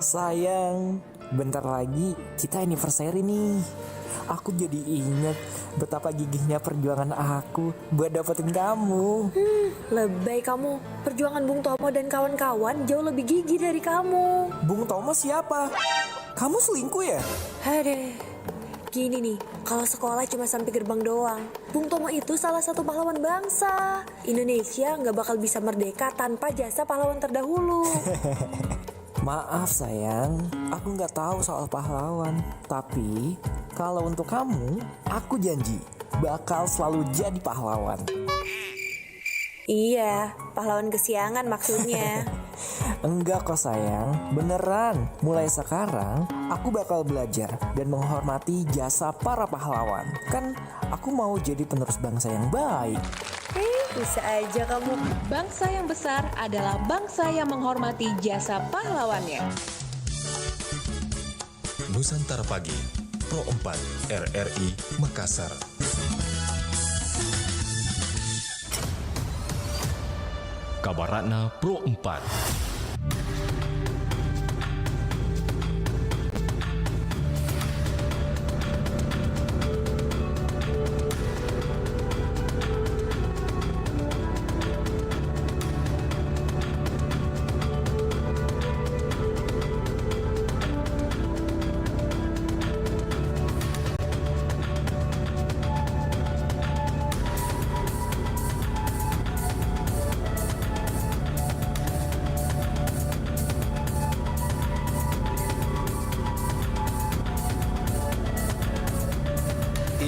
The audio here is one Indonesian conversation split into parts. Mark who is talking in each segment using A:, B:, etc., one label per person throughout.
A: Sayang, bentar lagi kita anniversary nih. Aku jadi ingat betapa gigihnya perjuangan aku buat dapetin kamu.
B: Lebay kamu. Perjuangan Bung Tomo dan kawan-kawan jauh lebih gigih dari kamu.
A: Bung Tomo siapa? Kamu selingkuh ya?
B: Aduh. Gini nih, kalau sekolah cuma sampai gerbang doang. Bung Tomo itu salah satu pahlawan bangsa. Indonesia nggak bakal bisa merdeka tanpa jasa pahlawan terdahulu.
A: Maaf sayang, aku nggak tahu soal pahlawan. Tapi kalau untuk kamu, aku janji bakal selalu jadi pahlawan.
B: Iya, pahlawan kesiangan maksudnya.
A: Enggak kok sayang, beneran. Mulai sekarang, aku bakal belajar dan menghormati jasa para pahlawan. Kan aku mau jadi penerus bangsa yang baik.
B: Bisa aja kamu.
C: Bangsa yang besar adalah bangsa yang menghormati jasa pahlawannya.
D: Nusantara Pagi, Pro 4 RRI Makassar. Kabaratna Pro 4.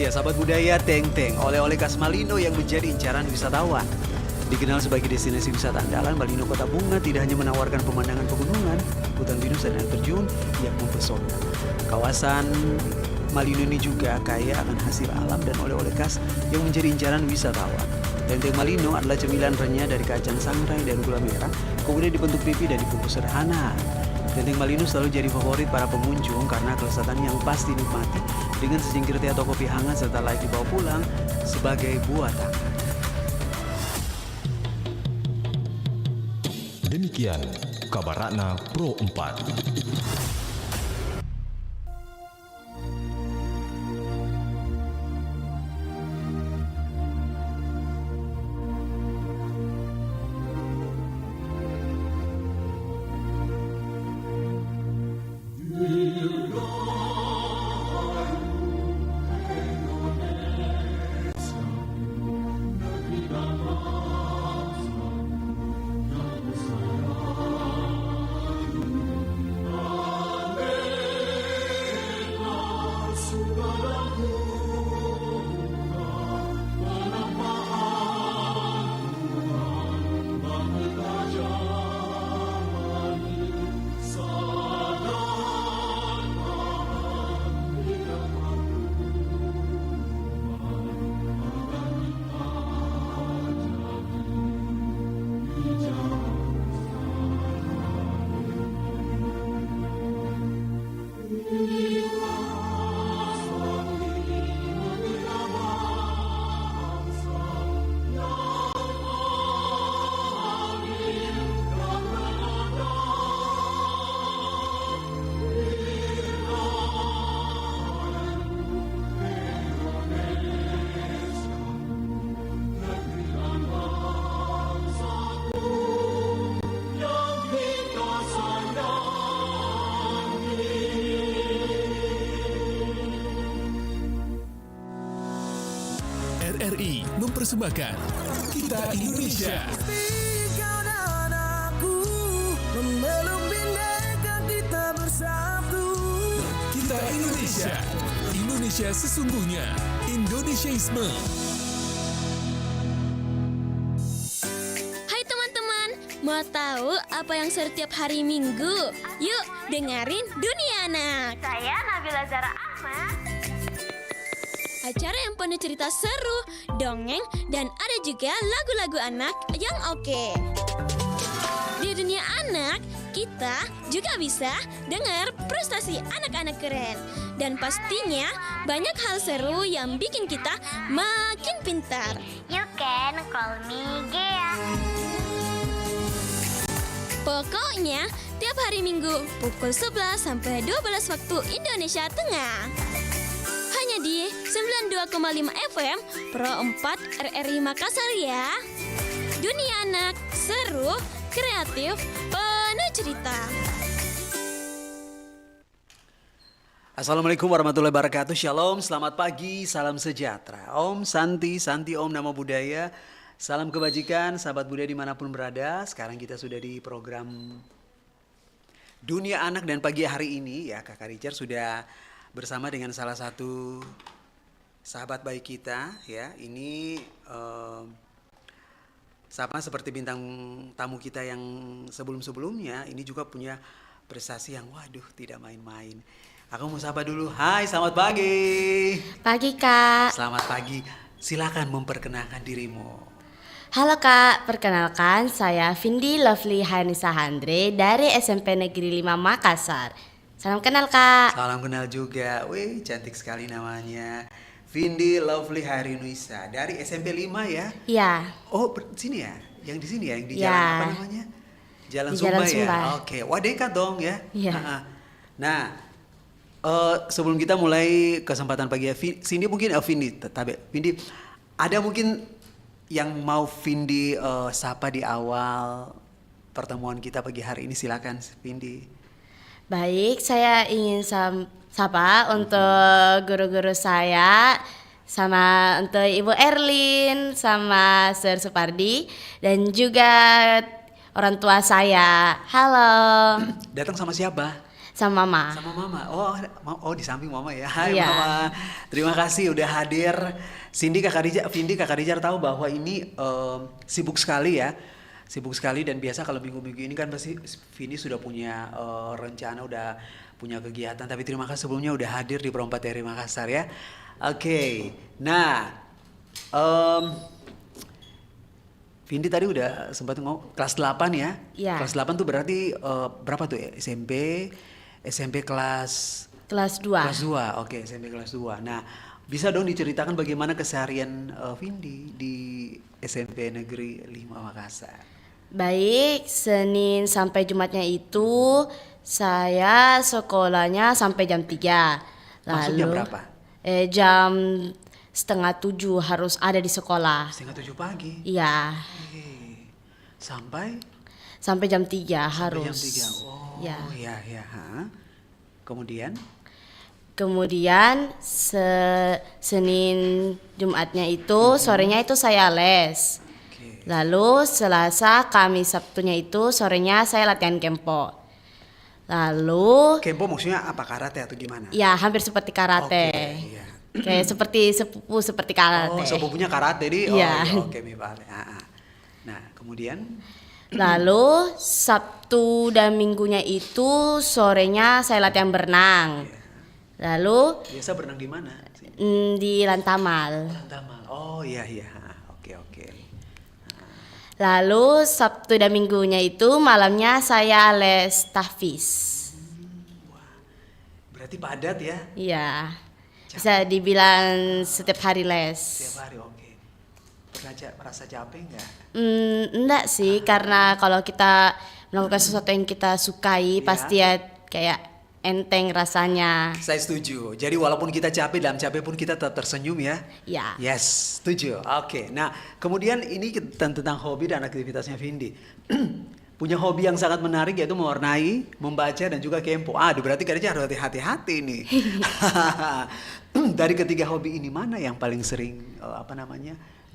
E: Iya, sahabat budaya Teng-Teng, oleh-oleh khas Malino yang menjadi incaran wisatawan. Dikenal sebagai destinasi wisata andalan, Malino Kota Bunga tidak hanya menawarkan pemandangan pegunungan, hutan pinus dan air terjun yang mempesona. Kawasan Malino ini juga kaya akan hasil alam dan oleh-oleh khas yang menjadi incaran wisatawan. Teng-Teng Malino adalah cemilan renyah dari kacang sangrai dan gula merah, kemudian dibentuk pipi dan dibungkus sederhana. Teng-Teng Malino selalu jadi favorit para pengunjung karena kelezatan yang pasti dinikmati dengan secingkir teh atau kopi hangat serta layak dibawa pulang sebagai buah tangan.
D: Demikian Kabaratna Pro 4.
F: RRI mempersembahkan Kita Indonesia.
G: Kau dan aku memeluk bineka kita bersatu.
F: Kita Indonesia. Indonesia sesungguhnya. Indonesiaisme.
H: Hai teman-teman, mau tahu apa yang setiap hari Minggu? Yuk dengerin Dunia Anak.
I: Saya Nabila Zara Ahmad.
H: Acara yang penuh cerita seru, dongeng, dan ada juga lagu-lagu anak yang oke. Di Dunia Anak, kita juga bisa dengar prestasi anak-anak keren. Dan pastinya banyak hal seru yang bikin kita makin pintar.
I: You can call me Gea.
H: Pokoknya tiap hari Minggu pukul 11 sampai 12 waktu Indonesia Tengah. Hanya di 92,5 FM Pro 4 RRI Makassar ya. Dunia anak, seru, kreatif, penuh cerita.
E: Assalamualaikum warahmatullahi wabarakatuh. Shalom, selamat pagi, salam sejahtera. Om Santi, Santi Om Namo Buddhaya. Salam kebajikan, sahabat Buddha dimanapun berada. Sekarang kita sudah di program Dunia Anak dan pagi hari ini ya Kakak Richard sudah bersama dengan salah satu sahabat baik kita ya. Ini sama seperti bintang tamu kita yang sebelum-sebelumnya, ini juga punya prestasi yang waduh tidak main-main. Aku mau sapa dulu. Hai, selamat pagi.
J: Pagi Kak.
E: Selamat pagi. Silakan memperkenalkan dirimu.
J: Halo Kak, perkenalkan saya Vindi Lovely Hainisa Handre dari SMP Negeri 5 Makassar. Salam kenal Kak.
E: Salam kenal juga. Wih, cantik sekali namanya. Vindi Lovely Hainisa dari SMP 5 ya?
J: Iya.
E: Oh, sini ya? Yang di sini ya? Yang di
J: Ya.
E: jalan apa namanya? Jalan
J: Di
E: Sumba
J: Jalan
E: ya?
J: Sumba.
E: Oke, wah dekat dong ya?
J: Iya.
E: Nah, sebelum kita mulai kesempatan pagi ya, Vindi mungkin Vindi, ada mungkin yang mau Vindi sapa di awal pertemuan kita pagi hari ini, silakan Vindi.
J: Baik, saya ingin sapa untuk guru-guru saya, sama untuk Ibu Erlin, sama Sir Supardi, dan juga orang tua saya. Halo.
E: Datang sama siapa?
J: Sama Mama.
E: Sama Mama. Oh di samping Mama ya. Hai
J: Iya.
E: Mama. Terima kasih udah hadir. Vindi Kakak Rijar tahu bahwa ini sibuk sekali ya. Sibuk sekali dan biasa kalau minggu-minggu ini kan pasti Vindi sudah punya rencana, udah punya kegiatan. Tapi terima kasih sebelumnya udah hadir di Pro 4 RRI Makassar ya. Oke. Nah, Vindi tadi udah sempat ngomong kelas 8 ya.
J: Iya.
E: Kelas 8 tuh berarti berapa tuh ya? SMP kelas
J: 2.
E: Kelas 2. Oke, SMP kelas 2. Nah, bisa dong diceritakan bagaimana keseharian Vindi di SMP Negeri 5 Makassar.
J: Baik, Senin sampai Jumatnya itu saya sekolahnya sampai jam 3.
E: Masuk jam berapa?
J: Jam 6:30 harus ada di sekolah.
E: 6:30 pagi.
J: Iya.
E: Sampai
J: jam 3 harus.
E: jam 3. Oh,
J: ya.
E: Ya. Kemudian
J: Senin Jumatnya itu sorenya itu saya les. Lalu Selasa, Kamis, Sabtunya itu sorenya saya latihan kempo. Lalu
E: kempo maksudnya apa, karate atau gimana?
J: Ya, hampir seperti karate.
E: Oke, iya.
J: Kayak sepupu seperti karate.
E: Oh, sepupunya karate di.
J: Iya.
E: Oke, Mibale. Nah, kemudian
J: lalu Sabtu dan Minggunya itu sorenya saya latihan berenang. Lalu
E: biasa berenang di mana?
J: di Lantamal.
E: Lantamal. Oh, iya. Oke.
J: Lalu Sabtu dan Minggunya itu malamnya saya les tahfiz.
E: Berarti padat ya?
J: Iya. Bisa dibilang setiap hari les.
E: Setiap hari, oke. Merasa capek nggak?
J: Enggak sih, karena kalau kita melakukan sesuatu yang kita sukai, pasti ya kayak enteng rasanya.
E: Saya setuju. Jadi walaupun kita capek, dalam capek pun kita tetap tersenyum ya?
J: Ya.
E: Yes, setuju. Oke. Nah, kemudian ini tentang hobi dan aktivitasnya Vindi. Punya hobi yang sangat menarik yaitu mewarnai, membaca dan juga kempo. Aduh, berarti kayaknya harus hati-hati nih. Dari ketiga hobi ini mana yang paling sering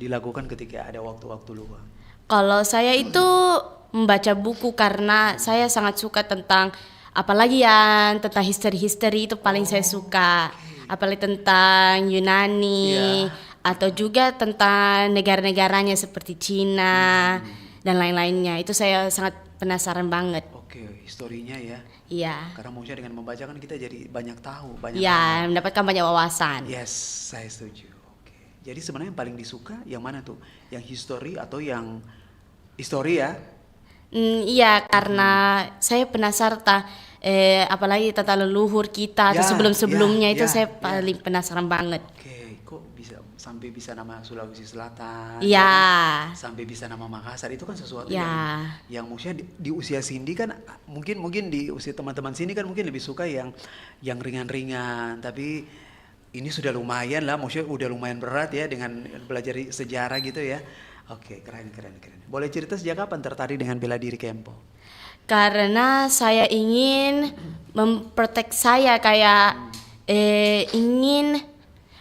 E: dilakukan ketika ada waktu-waktu luang?
J: Kalau saya itu membaca buku karena saya sangat suka tentang apalagi yang tentang history itu paling saya suka. Apalagi tentang Yunani atau juga tentang negara-negaranya seperti Cina dan lain-lainnya. Itu saya sangat penasaran banget.
E: Oke, historinya ya.
J: Iya.
E: Karena maksudnya dengan membaca kan kita jadi banyak tahu,
J: Iya, mendapatkan banyak wawasan.
E: Yes, saya setuju. Oke. Jadi sebenarnya yang paling disuka yang mana tuh? Yang history atau yang histori ya?
J: Iya, karena saya penasaran apalagi tentang leluhur kita atau sebelum-sebelumnya itu saya paling penasaran banget.
E: Oke, kok bisa sampai bisa nama Sulawesi Selatan,
J: Ya.
E: sampai bisa nama Makassar, itu kan sesuatu
J: Ya.
E: yang maksudnya di usia Cindy kan mungkin di usia teman-teman sini kan mungkin lebih suka yang ringan-ringan, tapi ini sudah lumayan lah, maksudnya udah lumayan berat ya dengan belajar sejarah gitu ya. Oke, keren. Boleh cerita sejak kapan tertarik dengan bela diri Kempo?
J: Karena saya ingin memprotek saya, kayak ingin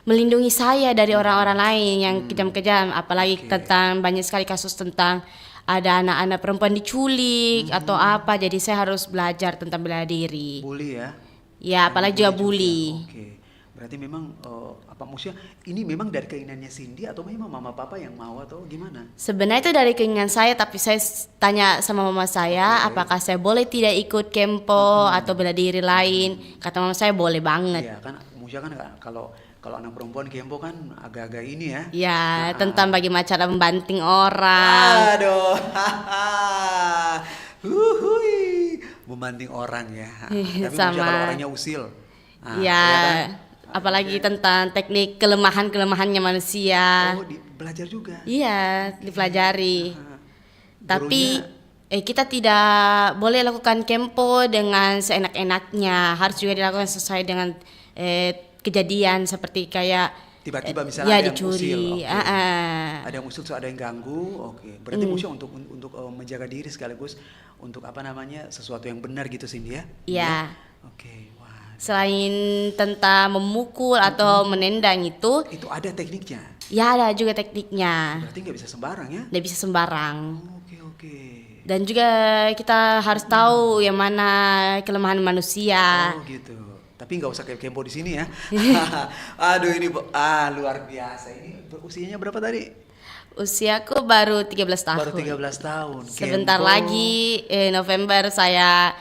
J: melindungi saya dari orang-orang lain yang kejam-kejam, apalagi tentang banyak sekali kasus tentang ada anak-anak perempuan diculik atau apa, jadi saya harus belajar tentang bela diri.
E: Bully ya?
J: Ya, apalagi juga bully.
E: Oke, berarti memang apa maksudnya ini memang dari keinginannya Cindy atau memang mama papa yang mau atau gimana?
J: Sebenarnya itu dari keinginan saya, tapi saya tanya sama mama saya, apakah saya boleh tidak ikut Kempo atau bela diri lain. Kata mama saya boleh banget.
E: Iya kan, maksudnya kan kalau anak perempuan Kempo kan agak-agak ini ya.
J: Ya, tentang bagaimana cara membanting orang.
E: Aduh, huhui, membanting orang ya. Tapi maksudnya kalau orangnya usil.
J: Ya,
E: kan?
J: apalagi tentang teknik kelemahan-kelemahannya manusia.
E: Oh, belajar juga.
J: Iya, dipelajari. Tapi kita tidak boleh lakukan Kempo dengan seenak-enaknya. Harus juga dilakukan sesuai dengan kejadian, seperti kayak
E: tiba-tiba misalnya ada
J: dicuri.
E: yang usil, ada yang usil, ada yang ganggu, berarti maksudnya untuk menjaga diri sekaligus untuk apa namanya sesuatu yang benar gitu Cindy ya?
J: Iya.
E: Oke, wah.
J: Selain tentang memukul atau menendang itu
E: ada tekniknya.
J: Ya, ada juga tekniknya.
E: Berarti nggak bisa sembarang ya?
J: Nggak bisa sembarang.
E: Oke.
J: Dan juga kita harus tahu yang mana kelemahan manusia.
E: Oh gitu. Tapi nggak usah kayak Kempo di sini ya. Aduh ini luar biasa. Ini usianya berapa tadi?
J: Usiaku baru 13 tahun.
E: Baru 13 tahun.
J: Sebentar lagi November saya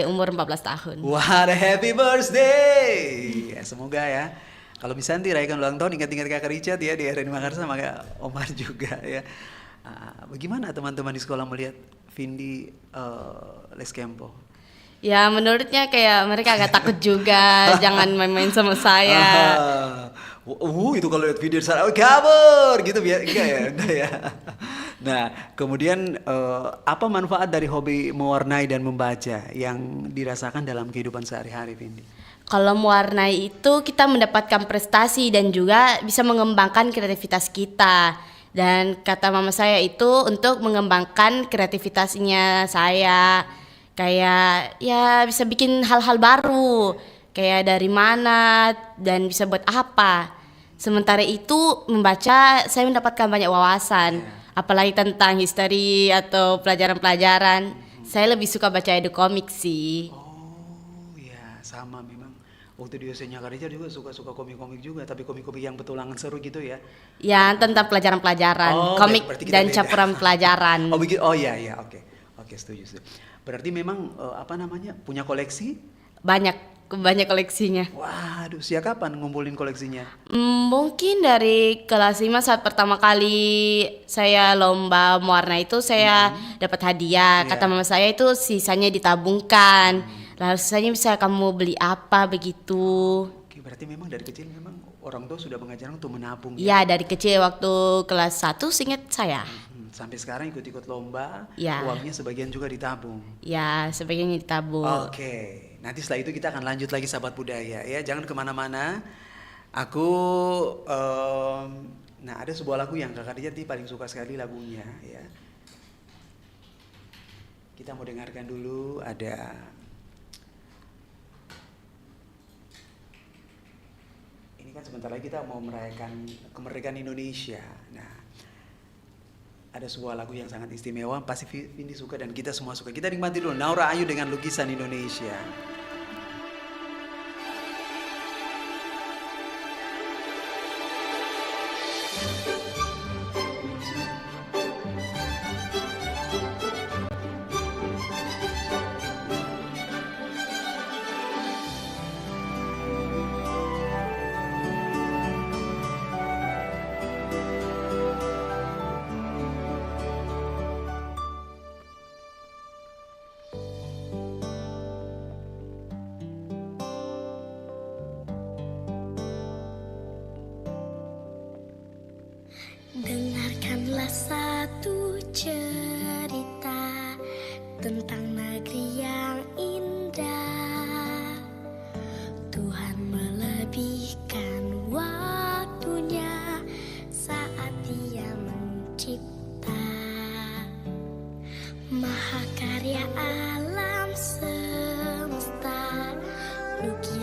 J: umur 14 tahun.
E: Wah, happy birthday. Ya, semoga ya. Kalau misalnya nanti rayakan ulang tahun, ingat-ingat Kakak Richard ya di RRI Makassar sama Kak Omar juga ya. Bagaimana teman-teman di sekolah melihat Vindi les Kempo?
J: Ya menurutnya kayak mereka agak takut juga, jangan main-main sama saya.
E: Itu kalau lihat video sana, kabur gitu enggak ya. Nah, kemudian apa manfaat dari hobi mewarnai dan membaca yang dirasakan dalam kehidupan sehari-hari, Vindi?
J: Kalau mewarnai itu kita mendapatkan prestasi dan juga bisa mengembangkan kreativitas kita. Dan kata mama saya itu untuk mengembangkan kreativitasnya saya. Kayak ya bisa bikin hal-hal baru, kayak dari mana dan bisa buat apa. Sementara itu membaca saya mendapatkan banyak wawasan, apalagi tentang history atau pelajaran-pelajaran. Saya lebih suka baca edu komik sih.
E: Oh ya, sama memang. Waktu di usianya Kak Richard juga suka komik-komik juga, tapi komik-komik yang petualangan seru gitu ya.
J: Ya, tentang pelajaran-pelajaran, komik dan campuran pelajaran.
E: Oh iya, oke, setuju. Berarti memang punya koleksi?
J: Banyak koleksinya.
E: Waduh, sejak kapan ngumpulin koleksinya?
J: Mungkin dari kelas 5 saat pertama kali saya lomba mewarna itu saya dapat hadiah. Kata mama saya itu sisanya ditabungkan. Lalu sisanya bisa kamu beli apa begitu.
E: Oke, berarti memang dari kecil memang orang tua sudah mengajarkan untuk menabung ya?
J: Ya, dari kecil waktu kelas 1 seingat saya.
E: Sampai sekarang ikut-ikut lomba,
J: ya.
E: Uangnya sebagian juga ditabung.
J: Ya, sebagian ditabung.
E: Oke, nanti setelah itu kita akan lanjut lagi sahabat budaya ya, jangan kemana-mana. Aku, ada sebuah lagu yang Kakak Richard paling suka sekali lagunya ya. Kita mau dengarkan dulu ini kan sebentar lagi kita mau merayakan kemerdekaan Indonesia. Nah, ada sebuah lagu yang sangat istimewa, pasti Vindi suka dan kita semua suka. Kita nikmati dulu Naura Ayu dengan Lukisan Indonesia.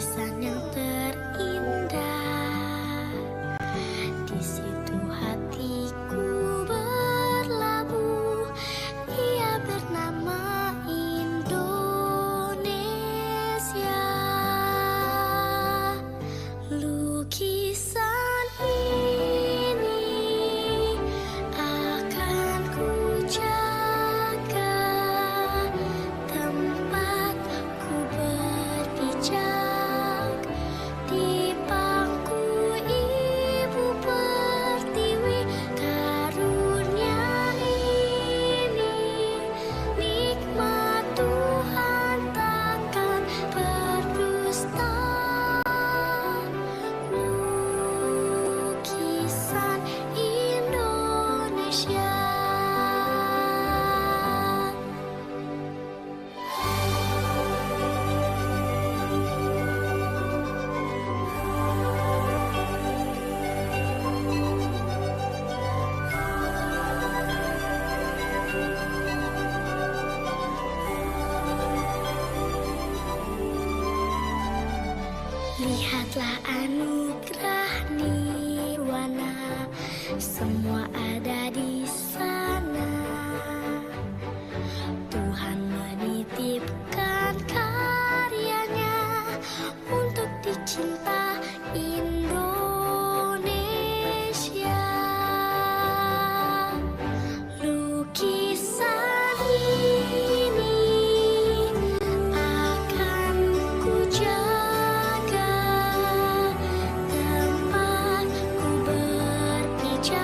I: lukisan yang terindah. Di situ hatiku berlabuh. Ia bernama Indonesia. Lukisan ini akan ku jaga, tempat ku berpijak di bangku Ibu Pertiwi. Karunia ini nikmat Tuhan takkan berdusta. Lukisan Indonesia. Lihatlah anugerah nirwana, semua ada di sana. Tuhan menitipkan karyanya untuk dicinta Indonesia. Lukisan ini akan ku jaga, tempat ku berpijak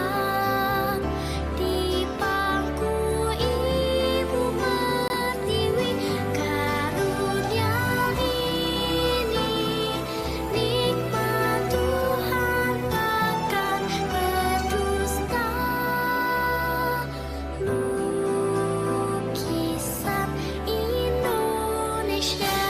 I: di bangku Ibu Pertiwi. Karunia ini nikmat Tuhan takkan berdusta. Lukisan Indonesia.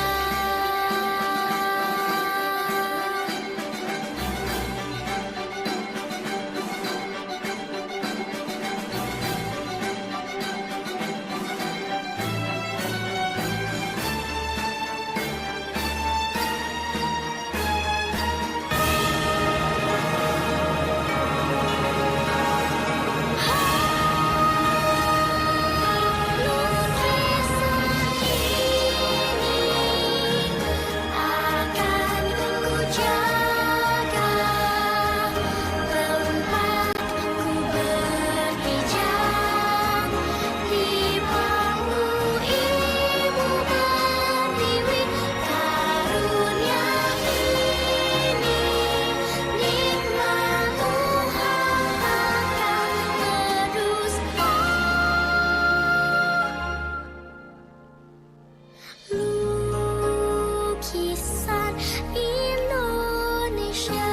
I: Akan ku jaga, tempat ku berpijak di bangku Ibu Pertiwi. Karunia ini nikmat Tuhan takkan berdusta. Lukisan Indonesia.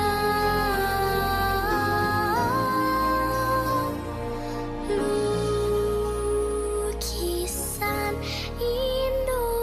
I: Lukisan Indonesia.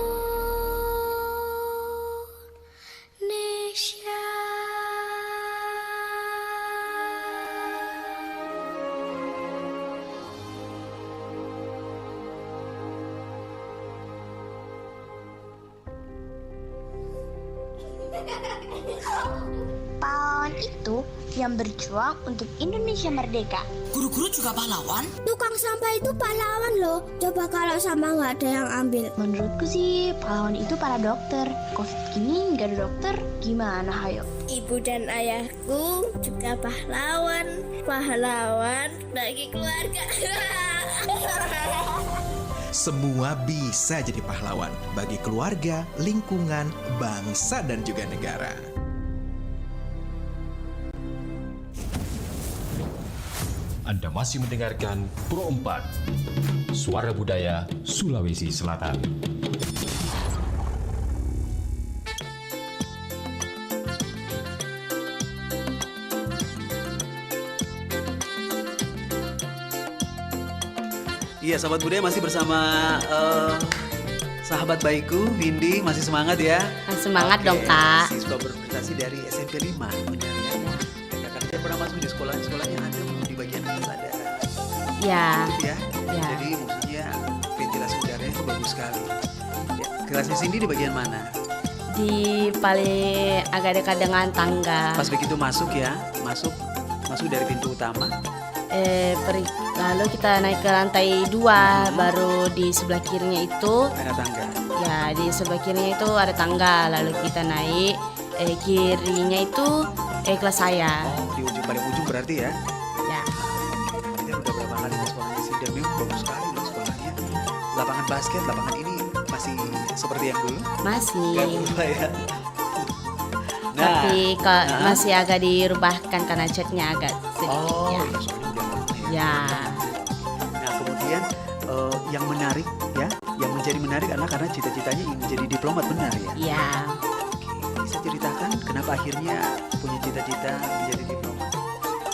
K: Pahlawan itu yang berjuang untuk Indonesia merdeka.
G: Guru-guru juga pahlawan?
I: Tukang sampah itu pahlawan loh. Coba kalau sampah nggak ada yang ambil.
K: Menurutku sih pahlawan itu para dokter. Covid gini nggak ada dokter, gimana hayo?
I: Ibu dan ayahku juga pahlawan. Pahlawan bagi keluarga.
L: Semua bisa jadi pahlawan bagi keluarga, lingkungan, bangsa, dan juga negara.
D: Anda masih mendengarkan Pro 4, Suara Budaya Sulawesi Selatan.
E: Iya, sahabat budaya masih bersama sahabat baikku, Windy. Masih semangat ya?
J: Semangat dong, Kak.
E: Siswa berprestasi dari SMP 5, benar ya? Kakak dia pernah masuk di sekolah-sekolahnya ada di bagian atas ada.
J: Ya.
E: Ya.
J: Ya.
E: Jadi maksudnya ventilasi udaranya itu bagus sekali. Ya. Kelasnya Cindy di bagian mana?
J: Di paling agak dekat dengan tangga.
E: Pas begitu masuk ya, masuk dari pintu utama.
J: Lalu kita naik ke lantai 2, baru di sebelah kirinya itu
E: Ada tangga.
J: ya, di sebelah kirinya itu ada tangga. Lalu kita naik, kirinya itu kelas saya.
E: Di ujung paling ujung berarti ya.
J: Ya.
E: Kita udah berapa kali ke sekolahnya sih, dan memang bagus sekali loh sekolahnya. Lapangan basket, lapangan ini masih seperti yang dulu?
J: Masih.
E: Gak berubah ya.
J: Tapi masih agak dirubahkan karena catnya agak sedikit ya.
E: Iya, soalnya udah lama ya.
J: Ya.
E: Nah kemudian yang menarik ya, yang menjadi menarik adalah karena cita-citanya ingin menjadi diplomat, benar ya?
J: Iya.
E: Oke, bisa ceritakan kenapa akhirnya punya cita-cita menjadi diplomat?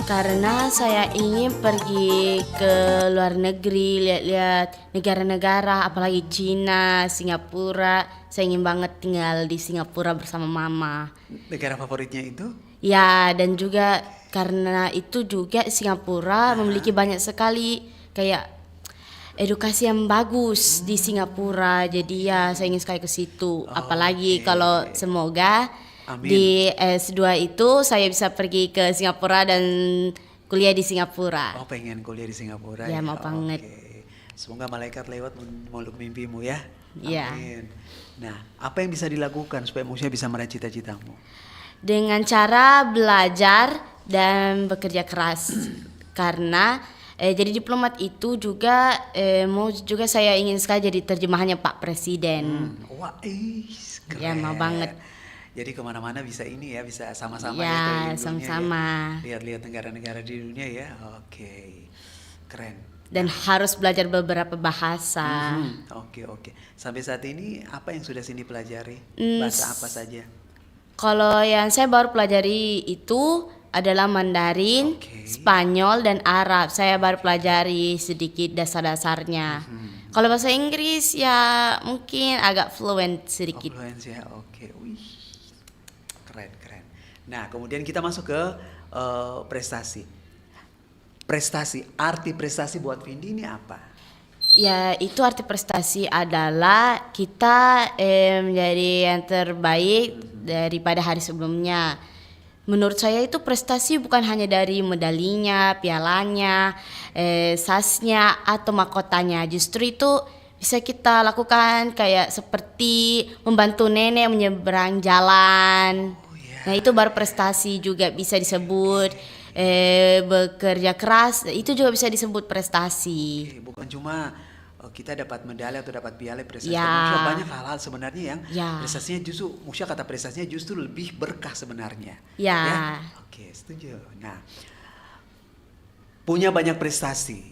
J: Karena saya ingin pergi ke luar negeri, lihat-lihat negara-negara, apalagi Cina, Singapura. Saya ingin banget tinggal di Singapura bersama mama.
E: Negara favoritnya itu?
J: Ya, dan juga karena itu juga Singapura memiliki banyak sekali kayak edukasi yang bagus di Singapura. Jadi ya saya ingin sekali ke situ. Apalagi kalau semoga di S2 itu saya bisa pergi ke Singapura dan kuliah di Singapura.
E: Oh, pengen kuliah di Singapura
J: Ya,
E: ya?
J: mau banget.
E: Semoga malaikat lewat memeluk mimpimu ya.
J: Iya.
E: Amin. Nah, apa yang bisa dilakukan supaya Musya bisa meraih cita-citamu?
J: Dengan cara belajar dan bekerja keras. Karena jadi diplomat itu juga mau juga saya ingin sekali jadi terjemahannya Pak Presiden.
E: Wah, keren.
J: Ya, mau banget.
E: Jadi kemana-mana bisa ini ya, bisa sama-sama
J: Ya,
E: keliling dunia
J: sama-sama.
E: ya. Lihat-lihat negara-negara di dunia ya. Oke, keren.
J: Dan harus belajar beberapa bahasa.
E: Oke. Sampai saat ini apa yang sudah Cindy pelajari?
J: Hmm,
E: Bahasa apa saja?
J: Kalau yang saya baru pelajari itu adalah Mandarin, Spanyol, dan Arab. Saya baru pelajari sedikit dasar-dasarnya. Kalau bahasa Inggris ya mungkin agak fluent sedikit.
E: Fluent ya, oke. Wih, keren. Nah, kemudian kita masuk ke prestasi. Arti prestasi buat Vindi ini apa?
J: Ya, itu arti prestasi adalah kita menjadi yang terbaik daripada hari sebelumnya. Menurut saya itu prestasi bukan hanya dari medalinya, pialanya, sasnya, atau mahkotanya. Justru itu bisa kita lakukan kayak seperti membantu nenek menyeberang jalan. Nah, itu baru prestasi juga bisa disebut. Bekerja keras itu juga bisa disebut prestasi.
E: Bukan cuma kita dapat medali atau dapat piala prestasi.
J: Ya.
E: Banyak hal-hal sebenarnya yang
J: Ya.
E: prestasinya justru, Musya kata prestasinya justru lebih berkah sebenarnya.
J: Ya.
E: Oke, setuju. Nah, punya banyak prestasi.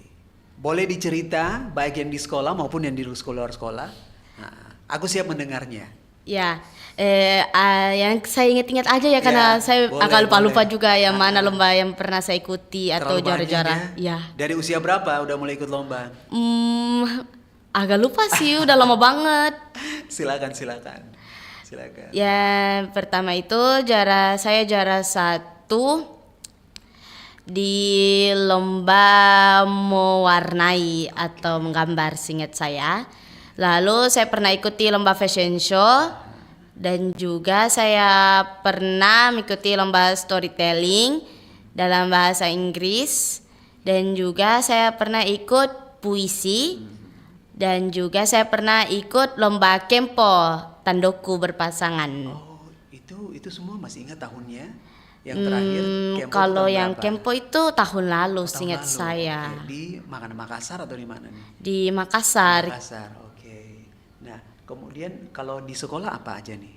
E: Boleh dicerita baik yang di sekolah maupun yang di luar sekolah. Nah, aku siap mendengarnya.
J: Ya, yang saya ingat-ingat aja ya karena saya
E: boleh,
J: agak lupa-lupa
E: boleh.
J: juga yang mana lomba yang pernah saya ikuti atau
E: Terlalu banyak
J: juara-juara.
E: ya? Dari usia berapa udah mulai ikut lomba?
J: Agak lupa sih, udah lama banget.
E: Silakan.
J: Ya, pertama itu saya juara 1 di lomba mewarnai atau menggambar seingat saya. Lalu saya pernah ikuti lomba fashion show dan juga saya pernah mengikuti lomba storytelling dalam bahasa Inggris dan juga saya pernah ikut puisi dan juga saya pernah ikut lomba kempo tandoku berpasangan.
E: Itu semua masih ingat tahunnya? Yang terakhir Kempo
J: kalau
E: tahun
J: yang
E: berapa?
J: Kempo itu tahun lalu seingat saya.
E: Oke. Di Makassar atau di mana nih?
J: Di Makassar.
E: Oke. Nah, kemudian kalau di sekolah apa aja nih?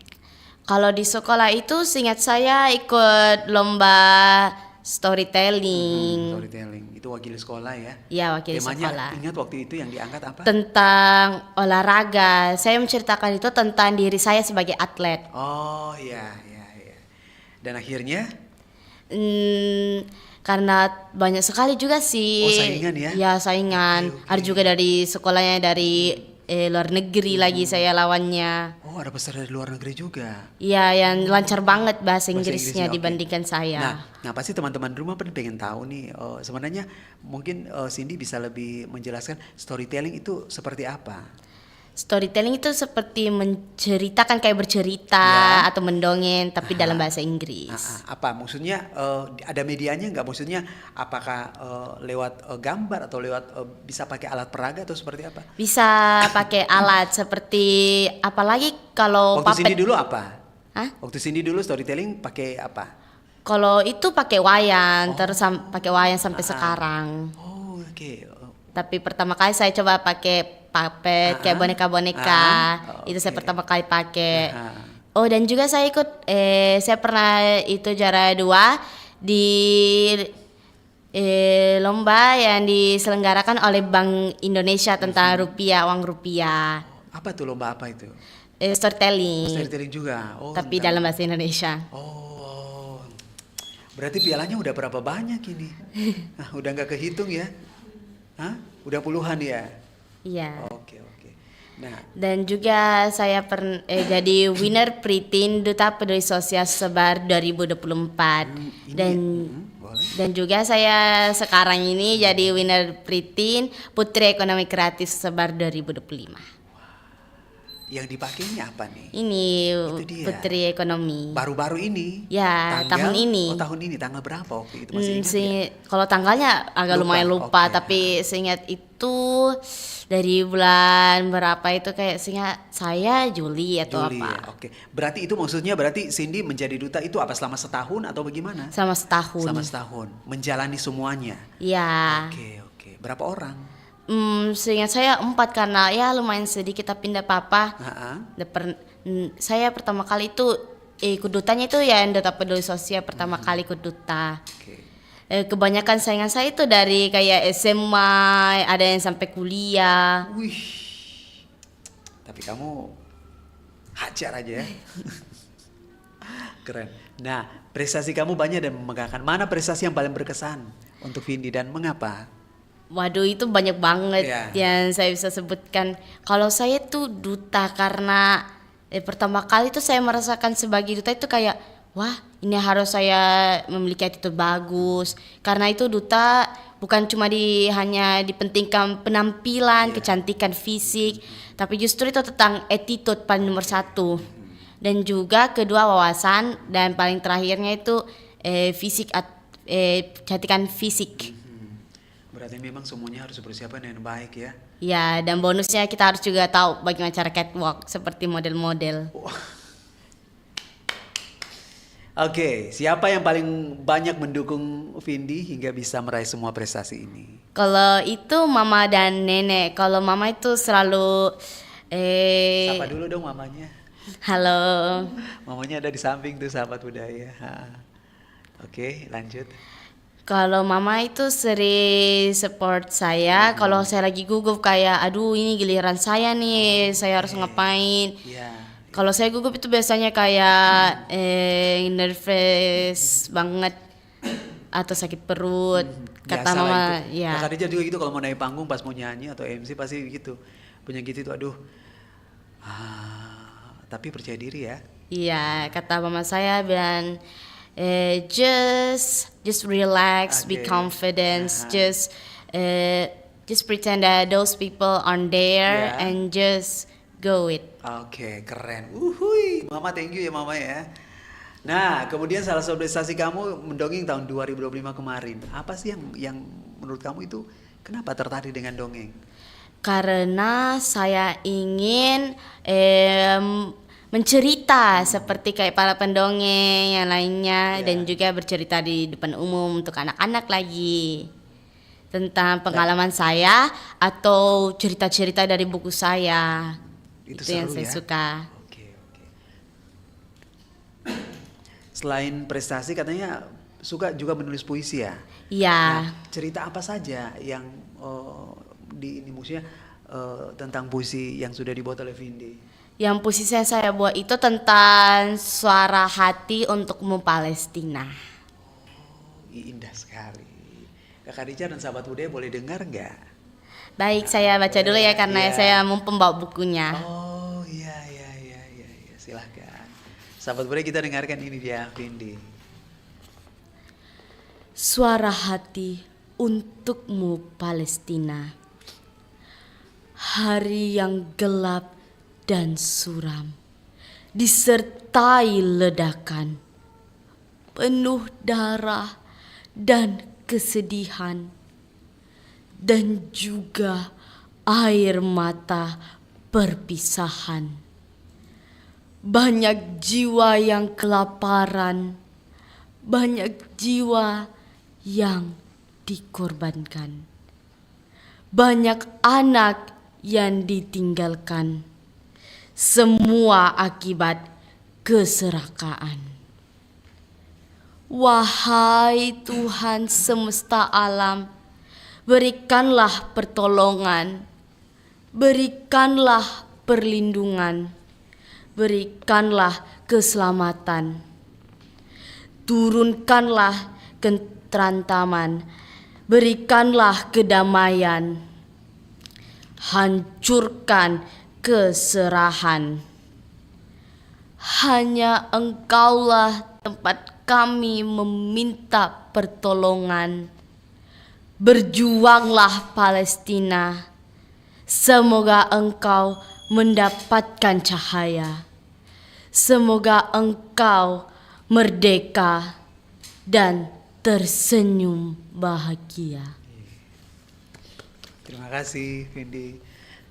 J: Kalau di sekolah itu seingat saya ikut lomba storytelling.
E: Storytelling itu wakil sekolah ya?
J: Iya, wakil
E: Temanya,
J: sekolah.
E: ingat waktu itu yang diangkat apa?
J: Tentang olahraga. Saya menceritakan itu tentang diri saya sebagai atlet.
E: Oh iya. Dan akhirnya?
J: Karena banyak sekali juga sih.
E: Oh, saingan ya?
J: Ya, saingan. Ada juga dari sekolahnya dari luar negeri lagi saya lawannya.
E: Oh, ada peserta dari luar negeri juga.
J: Iya, yang lancar banget bahasa
E: Inggrisnya,
J: Inggrisnya
E: oke.
J: dibandingkan saya.
E: Nah pasti teman-teman di rumah pengen tahu nih, sebenarnya mungkin Cindy bisa lebih menjelaskan storytelling itu seperti apa?
J: Storytelling itu seperti menceritakan, kayak bercerita atau mendongeng tapi dalam bahasa Inggris.
E: Apa maksudnya? Ada medianya nggak? Maksudnya apakah lewat gambar atau lewat bisa pakai alat peraga atau seperti apa?
J: Bisa pakai alat seperti apalagi kalau
E: Waktu
J: puppet.
E: Cindy dulu apa?
J: Hah?
E: Waktu Cindy dulu storytelling pakai apa?
J: Kalau itu pakai wayang, terus pakai wayang sampai sekarang.
E: Oh, oke.
J: Tapi pertama kali saya coba pakai puppet kayak boneka-boneka. Itu saya pertama kali pakai. Oh, dan juga saya ikut saya pernah itu juara 2 di lomba yang diselenggarakan oleh Bank Indonesia tentang rupiah, uang rupiah.
E: Apa tuh lomba apa itu?
J: Storytelling.
E: Storytelling juga. Oh,
J: tapi dalam bahasa Indonesia.
E: Oh, berarti pialanya udah berapa banyak ini? Nah, udah nggak kehitung ya? Hah? Udah puluhan ya?
J: Iya.
E: Oke. Nah,
J: dan juga saya jadi winner Pritin Duta Peduli Sosial Sebar 2024. Dan juga saya sekarang ini jadi winner Pritin Putri Ekonomi Kreatif Sebar 2025.
E: Yang dipakainya apa nih?
J: Ini Putri Ekonomi.
E: Baru-baru ini?
J: Ya, tahun ini.
E: Oh, tahun ini. Tanggal berapa waktu itu? Masih ingat ya?
J: Kalau tanggalnya agak lumayan lupa, tapi seingat itu dari bulan berapa itu kayak seingat saya Juli atau
E: Juli,
J: apa.
E: Ya, oke. Berarti itu maksudnya berarti Cindy menjadi duta itu apa selama setahun atau bagaimana?
J: Selama setahun.
E: Selama setahun. Menjalani semuanya?
J: Iya.
E: Oke. Berapa orang?
J: Seingat saya 4 karena ya lumayan sedikit kita pindah papa. Saya pertama kali itu ikut dutanya itu ya Duta Peduli Sosial pertama kali ikut duta. Kebanyakan saingan saya itu dari kayak SMA, ada yang sampai kuliah.
E: Wih, tapi kamu hajar aja ya. Keren. Nah, prestasi kamu banyak dan membanggakan. Mana prestasi yang paling berkesan untuk Vindi dan mengapa?
J: Waduh, itu banyak banget yang saya bisa sebutkan. Kalau saya tuh duta karena pertama kali tuh saya merasakan sebagai duta itu kayak wah, ini harus saya memiliki attitude bagus. Karena itu duta bukan cuma hanya dipentingkan penampilan, kecantikan fisik, tapi justru itu tentang attitude paling nomor 1. Dan juga kedua wawasan, dan paling terakhirnya itu kecantikan fisik.
E: Berarti memang semuanya harus persiapan dengan baik ya.
J: Ya, dan bonusnya kita harus juga tahu bagaimana cara catwalk seperti model-model.
E: Oke, siapa yang paling banyak mendukung Vindi hingga bisa meraih semua prestasi ini?
J: Kalau itu mama dan nenek. Kalau mama itu selalu
E: Sapa dulu dong mamanya.
J: Halo.
E: Mamanya ada di samping tuh sahabat budaya. Oke, lanjut.
J: Kalau mama itu sering support saya. Kalau saya lagi gugup kayak aduh ini giliran saya nih, saya harus ngapain. Kalau saya gugup itu biasanya kayak nervous banget atau sakit perut. Kata mama
E: Kak Khadijah juga gitu kalau mau naik panggung pas mau nyanyi atau MC pasti gitu. Penyakit itu aduh. Tapi percaya diri ya.
J: Iya, kata mama saya bilang just relax, be confident, just pretend that those people aren't there and just go it.
E: Oke, keren. Mama thank you ya mama ya. Nah, kemudian salah satu prestasi kamu mendongeng tahun 2025 kemarin. Apa sih yang menurut kamu itu kenapa tertarik dengan dongeng?
J: Karena saya ingin mencerita seperti kayak para pendongeng yang lainnya dan juga bercerita di depan umum untuk anak-anak lagi tentang pengalaman saya atau cerita-cerita dari buku saya. Itu yang saya suka.
E: Selain prestasi katanya suka juga menulis puisi ya?
J: Iya.
E: Nah, cerita apa saja yang ini maksudnya tentang puisi yang sudah dibuat oleh Vindi?
J: Yang puisi yang saya buat itu tentang suara hati untukmu Palestina.
E: Indah sekali. Kak Khadijah dan sahabat budaya boleh dengar nggak?
J: Baik, saya baca dulu ya karena saya mumpung bawa bukunya.
E: Oh iya, silahkan. Sahabat budaya kita dengarkan ini dia Vindi.
J: Suara hati untukmu Palestina. hari yang gelap dan suram, disertai ledakan, penuh darah dan kesedihan, dan juga air mata perpisahan. Banyak jiwa yang kelaparan, banyak jiwa yang dikorbankan, banyak anak yang ditinggalkan, semua akibat keserakaan. Wahai Tuhan semesta alam, berikanlah pertolongan, berikanlah perlindungan, berikanlah keselamatan, turunkanlah keterantaman, berikanlah kedamaian, hancurkan keserahan. Hanya Engkaulah tempat kami meminta pertolongan. Berjuanglah Palestina, semoga Engkau mendapatkan cahaya, semoga Engkau merdeka dan tersenyum bahagia.
E: Terima kasih, Vindi.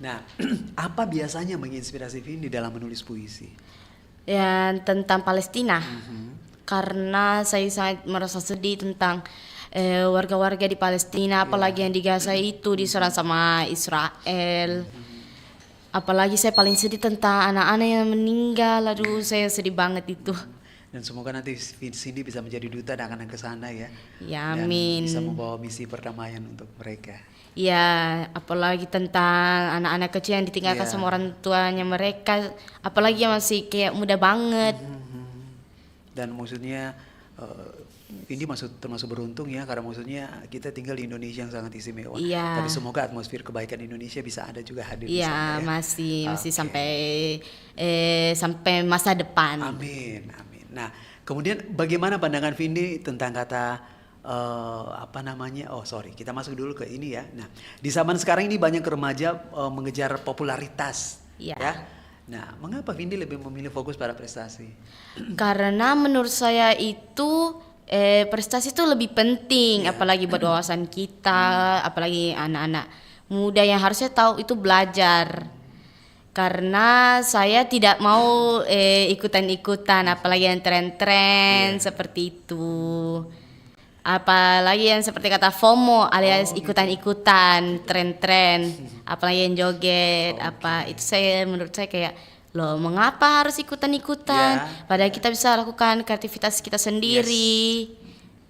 E: Nah, apa biasanya menginspirasi Vindi dalam menulis puisi?
J: Yang tentang Palestina, karena saya sangat merasa sedih tentang warga-warga di Palestina, apalagi yang di Gaza itu diserang sama Israel. Apalagi saya paling sedih tentang anak-anak yang meninggal. Aduh, saya sedih banget itu.
E: Dan semoga nanti Cindy bisa menjadi duta dan akan ke sana ya.
J: Ya,
E: dan
J: amin.
E: bisa membawa misi perdamaian untuk mereka.
J: Ya, apalagi tentang anak-anak kecil yang ditinggalkan sama orang tuanya mereka, apalagi yang masih kayak muda banget.
E: Dan maksudnya ini termasuk beruntung ya, karena maksudnya kita tinggal di Indonesia yang sangat istimewa.
J: Iya.
E: Tapi semoga atmosfer kebaikan Indonesia bisa ada juga hadir di sana ya.
J: masih sampai masa depan.
E: Amin, amin. Nah, kemudian bagaimana pandangan Vindi tentang kata kita masuk dulu ke ini ya. Nah, di zaman sekarang ini banyak remaja mengejar popularitas, ya. Nah, mengapa Vindi lebih memilih fokus pada prestasi?
J: Karena menurut saya itu prestasi itu lebih penting, apalagi buat wawasan kita, apalagi anak-anak muda yang harusnya tahu itu belajar. Karena saya tidak mau ikutan-ikutan, apalagi yang tren-tren seperti itu. Apalagi yang seperti kata FOMO alias ikutan-ikutan tren-tren, apalagi yang joget itu menurut saya kayak loh, mengapa harus ikutan-ikutan? Padahal kita bisa lakukan kreativitas kita sendiri.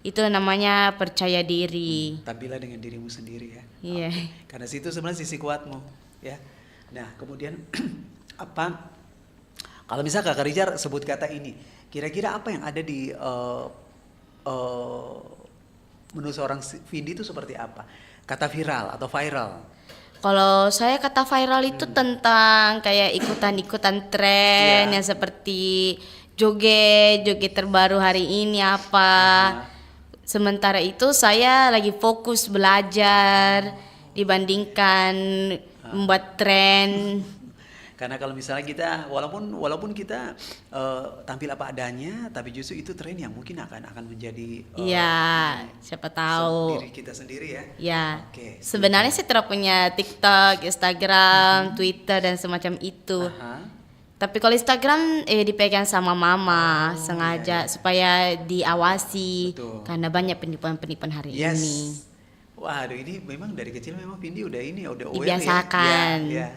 J: Itu namanya percaya diri.
E: Tampillah dengan dirimu sendiri ya.
J: Iya.
E: Karena situ sebenarnya sisi kuatmu ya. Nah, kemudian kalau misalnya Kakak Rizal sebut kata ini, kira-kira apa yang ada di menurut seorang Vindi itu seperti apa? Kata viral atau viral?
J: Kalau saya kata viral itu tentang kayak ikutan-ikutan tren yang seperti joget terbaru hari ini apa. Sementara itu saya lagi fokus belajar dibandingkan membuat tren.
E: Karena kalau misalnya kita walaupun kita tampil apa adanya, tapi justru itu tren yang mungkin akan menjadi
J: siapa tahu
E: diri kita sendiri ya.
J: Ya. Sebenarnya saya tidak punya TikTok, Instagram, Twitter dan semacam itu. Tapi kalau Instagram dipegang sama mama sengaja supaya diawasi. Betul. Karena banyak penipuan-penipuan hari ini.
E: Waduh, ini memang dari kecil memang Vindi udah aware
J: dibiasakan.
E: Ya.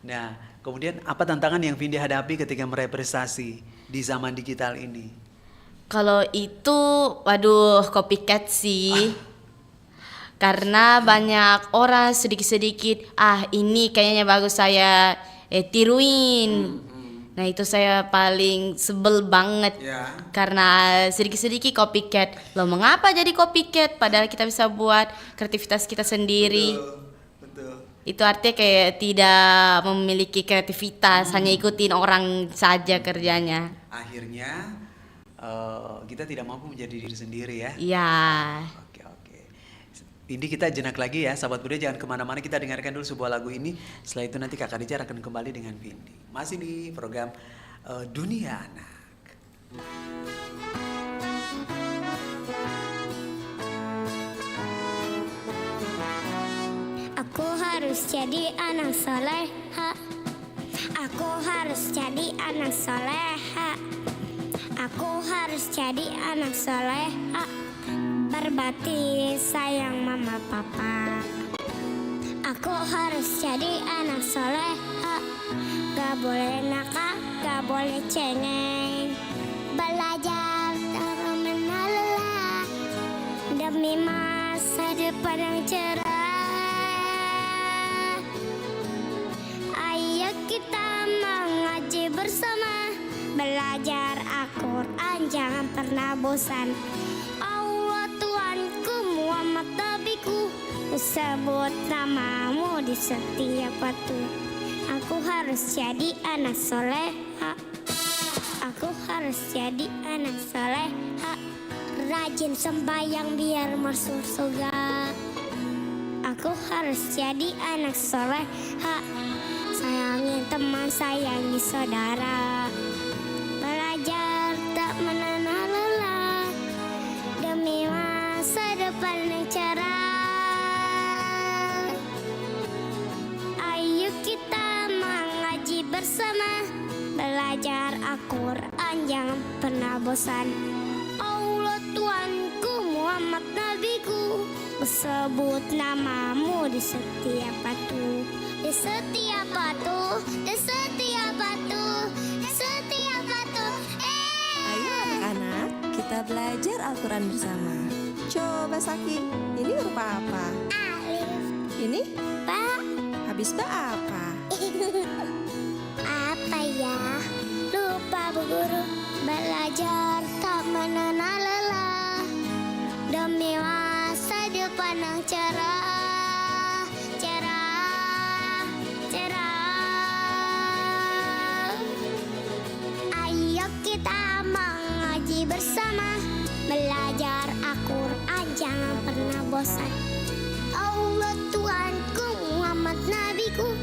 E: Nah, kemudian apa tantangan yang Vindi hadapi ketika meraih prestasi di zaman digital ini?
J: Kalau itu, copycat sih. Karena banyak orang sedikit-sedikit, ini kayaknya bagus saya tiruin. Nah, itu saya paling sebel banget. Karena sedikit-sedikit copycat. Loh, mengapa jadi copycat? Padahal kita bisa buat kreativitas kita sendiri.
E: Betul.
J: Itu artinya kayak tidak memiliki kreativitas, hanya ikutin orang saja kerjanya.
E: Akhirnya kita tidak mampu menjadi diri sendiri ya.
J: Iya.
E: Oke. Ini kita jenak lagi ya, sahabat budaya, jangan kemana-mana, kita dengarkan dulu sebuah lagu ini. Setelah itu nanti Kak Khadijah akan kembali dengan Vindi. Masih di program Dunia Anak.
I: Aku harus jadi anak soleha. Aku harus jadi anak soleha. Aku harus jadi anak soleha. Berbakti sayang mama papa. Aku harus jadi anak soleha. Gak boleh nakal, gak boleh cengeng. Belajar tak mengenal lelah, demi masa depan yang cerah. Ayo kita mengaji bersama, belajar Al-Quran jangan pernah bosan. Allah Tuhanku, Muhammad Nabiku, ku sebut namamu di setiap waktu. Aku harus jadi anak soleha. Aku harus jadi anak soleha. Rajin sembahyang biar masuk surga. Aku harus jadi anak soleha. Sayangi teman, sayangi saudara. Belajar tak mengenal lelah, demi masa depan yang cerah. Ayo kita mengaji bersama, belajar Al-Quran jangan pernah bosan. Allah Tuhanku, Muhammad Nabiku, bersebut namamu di setiap batu. Di setiap batu, di setiap batu, di setiap batu.
M: Ayo anak-anak, kita belajar Al-Quran bersama. Coba Saki, ini huruf apa?
I: Alif.
M: Ini?
I: Ba.
M: Habis ba apa?
I: Apa ya? Lupa Bu Guru. Belajar tak mengenal lelah, demi masa depan yang cerah. Cerah, cerah. Ayo kita mengaji bersama, belajar Al-Quran jangan pernah bosan. Allah Tuhanku, Muhammad Nabiku,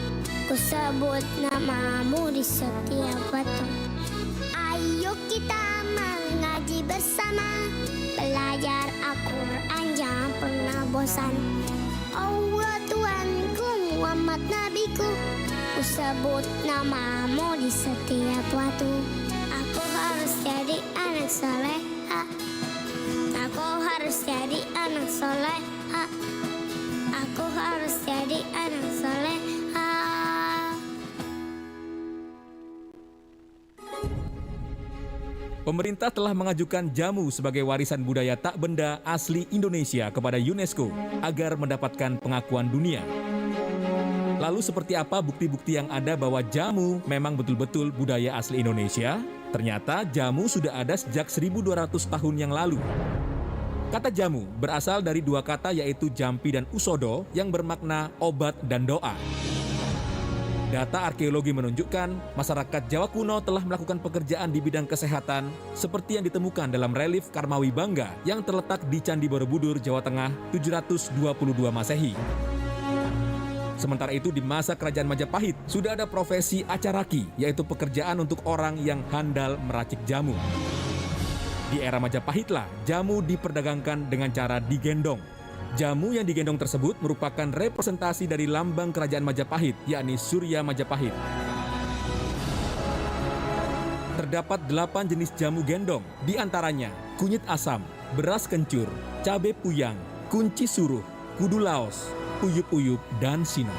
I: ku sebut namamu di setiap waktu. Ayo kita mengaji bersama, belajar Al-Quran jangan pernah bosan. Allah Tuhanku, Muhammad Nabiku, ku sebut namamu di setiap waktu. Aku harus jadi anak soleha. Aku harus jadi anak soleha. Aku harus jadi anak soleha.
N: Pemerintah telah mengajukan jamu sebagai warisan budaya tak benda asli Indonesia kepada UNESCO agar mendapatkan pengakuan dunia. Lalu seperti apa bukti-bukti yang ada bahwa jamu memang betul-betul budaya asli Indonesia? Ternyata jamu sudah ada sejak 1200 tahun yang lalu. Kata jamu berasal dari dua kata yaitu jampi dan usodo yang bermakna obat dan doa. Data arkeologi menunjukkan masyarakat Jawa kuno telah melakukan pekerjaan di bidang kesehatan seperti yang ditemukan dalam relief Karmawi Bangga yang terletak di Candi Borobudur, Jawa Tengah 722 Masehi. Sementara itu di masa Kerajaan Majapahit sudah ada profesi acaraki, yaitu pekerjaan untuk orang yang handal meracik jamu. Di era Majapahitlah jamu diperdagangkan dengan cara digendong. Jamu yang digendong tersebut merupakan representasi dari lambang Kerajaan Majapahit, yakni Surya Majapahit. Terdapat 8 jenis jamu gendong, di antaranya kunyit asam, beras kencur, cabai puyang, kunci suruh, kudu laos, uyup-uyup, dan sinong.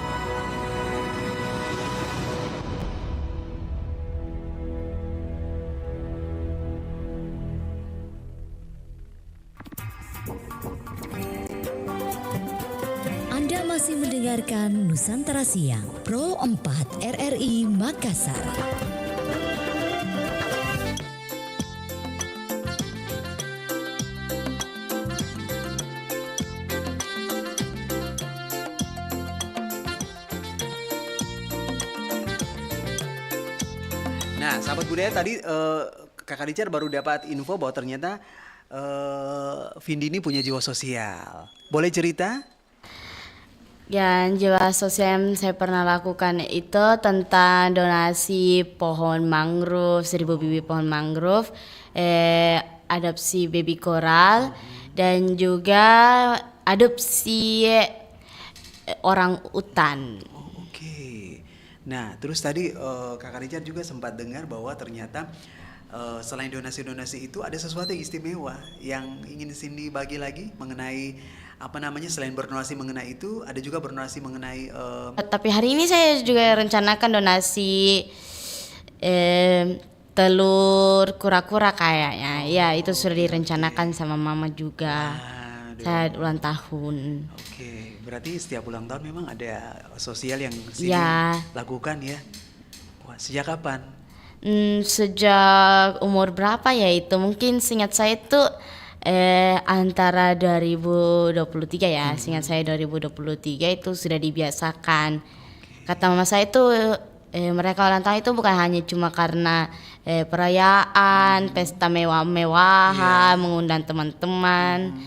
O: Anda masih mendengarkan Nusantara Siang, Pro 4 RRI Makassar.
E: Nah, sahabat budaya tadi Kak Khadijah baru dapat info bahwa ternyata Vindi ini punya jiwa sosial. Boleh cerita
J: Yang jiwa sosial yang saya pernah lakukan itu tentang donasi pohon mangrove, 1000 bibit pohon mangrove, adopsi baby koral, dan juga adopsi orang utan.
E: Oke. Nah, terus tadi Kakak Richard juga sempat dengar bahwa ternyata selain donasi-donasi itu ada sesuatu yang istimewa yang ingin Cindy bagi lagi mengenai selain berdonasi mengenai itu, ada juga berdonasi mengenai
J: Tapi hari ini saya juga rencanakan donasi telur kura-kura kayaknya. Ya, itu sudah direncanakan sama mama juga. Saya ulang tahun.
E: Oke, berarti setiap ulang tahun memang ada sosial yang Cindy lakukan ya. Wah, sejak kapan?
J: Sejak umur berapa ya itu? Mungkin seingat saya itu antara 2023 ya, seingat saya 2023 itu sudah dibiasakan. Kata mama saya itu mereka ulang tahun itu bukan hanya cuma karena perayaan, pesta mewah-mewahan, mengundang teman-teman,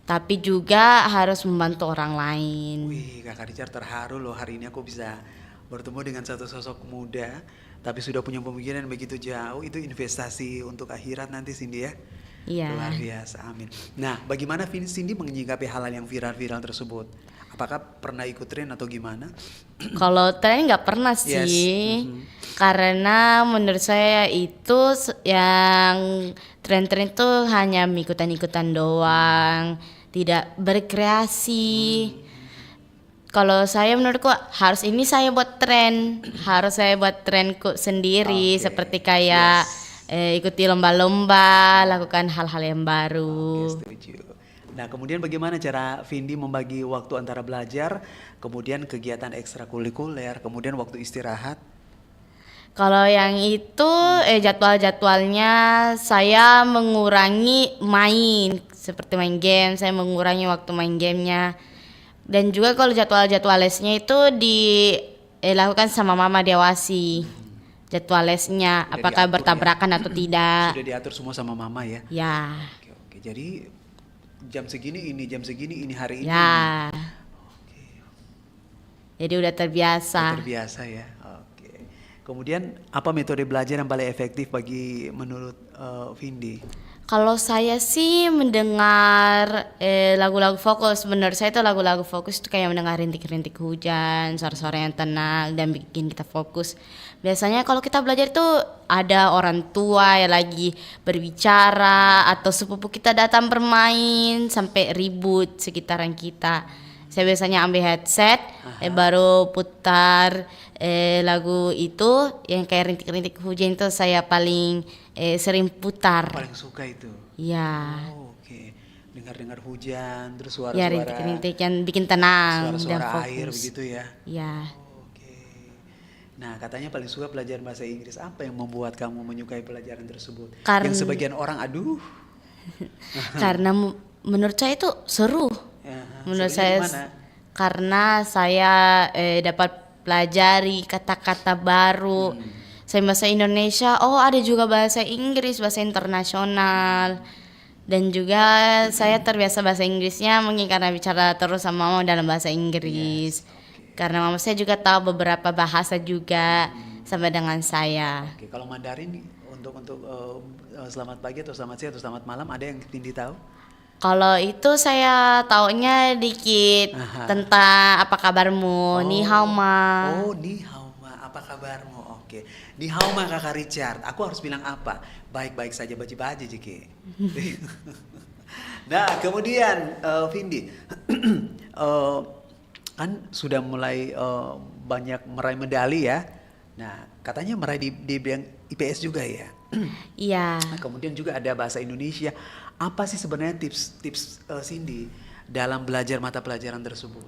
J: tapi juga harus membantu orang lain.
E: Wih, Kakak Richard terharu loh, hari ini aku bisa bertemu dengan satu sosok muda tapi sudah punya pemikiran begitu jauh. Itu investasi untuk akhirat nanti, Cindy ya.
J: Iya.
E: Luar biasa, amin. Nah, bagaimana Cindy menyikapi hal-hal yang viral-viral tersebut? Apakah pernah ikut tren atau gimana?
J: Kalau tren nggak pernah sih, karena menurut saya itu yang tren-tren itu hanya ikutan-ikutan doang, tidak berkreasi. Kalau saya menurutku harus ini saya buat tren, harus saya buat trenku sendiri, seperti kayak ikuti lomba-lomba, lakukan hal-hal yang baru.
E: Setuju. Nah, kemudian bagaimana cara Vindi membagi waktu antara belajar, kemudian kegiatan ekstrakurikuler, kemudian waktu istirahat?
J: Kalau yang itu jadwal-jadwalnya saya mengurangi main, seperti main game, saya mengurangi waktu main gamenya. Dan juga kalau jadwal-jadwal lesnya itu dilakukan sama mama diawasi. Jadwal lesnya
E: Sudah
J: apakah
E: diatur
J: bertabrakan atau tidak.
E: Sudah diatur semua sama mama ya?
J: Ya.
E: Oke. Jadi jam segini ini hari ini.
J: Ya. Jadi udah terbiasa.
E: Terbiasa ya. Oke. Kemudian apa metode belajar yang paling efektif bagi menurut Vindi?
J: Kalau saya sih mendengar lagu-lagu fokus. Menurut saya itu lagu-lagu fokus itu kayak mendengar rintik-rintik hujan, suara-suara yang tenang dan bikin kita fokus. Biasanya kalau kita belajar itu ada orang tua yang lagi berbicara atau sepupu kita datang bermain sampai ribut sekitaran kita. Saya biasanya ambil headset, baru putar lagu itu yang kayak rintik-rintik hujan itu saya paling sering putar.
E: Paling suka itu?
J: Iya.
E: Oh, oke. Dengar-dengar hujan, terus suara-suara.
J: Ya, rintik-rintik yang bikin tenang dan
E: suara-suara
J: fokus.
E: air begitu ya?
J: Iya.
E: Nah, katanya paling suka pelajaran bahasa Inggris. Apa yang membuat kamu menyukai pelajaran tersebut? Yang
J: Karena-
E: sebagian orang, aduh.
J: Karena menurut saya itu seru. Menurut
E: serunya
J: saya
E: gimana?
J: karena saya dapat pelajari kata-kata baru. Saya bahasa Indonesia, ada juga bahasa Inggris, bahasa internasional. Dan juga saya terbiasa bahasa Inggrisnya mungkin karena bicara terus sama mama dalam bahasa Inggris. Karena mama saya juga tahu beberapa bahasa juga sama dengan saya.
E: Oke, kalau Mandarin untuk selamat pagi atau selamat siang atau selamat malam ada yang Vindi tahu?
J: Kalau itu saya taunya dikit tentang apa kabarmu, ni hao ma.
E: Oh, ni hao ma, apa kabarmu? Oke. Ni hao ma Kakak Richard. Aku harus bilang apa? Baik-baik saja, baji-baji Jiki. Nah, kemudian Vindi, kan sudah mulai banyak meraih medali ya. Nah, katanya meraih di bidang IPS juga ya.
J: Iya.
E: Nah, kemudian juga ada bahasa Indonesia. Apa sih sebenarnya tips Cindy dalam belajar mata pelajaran tersebut?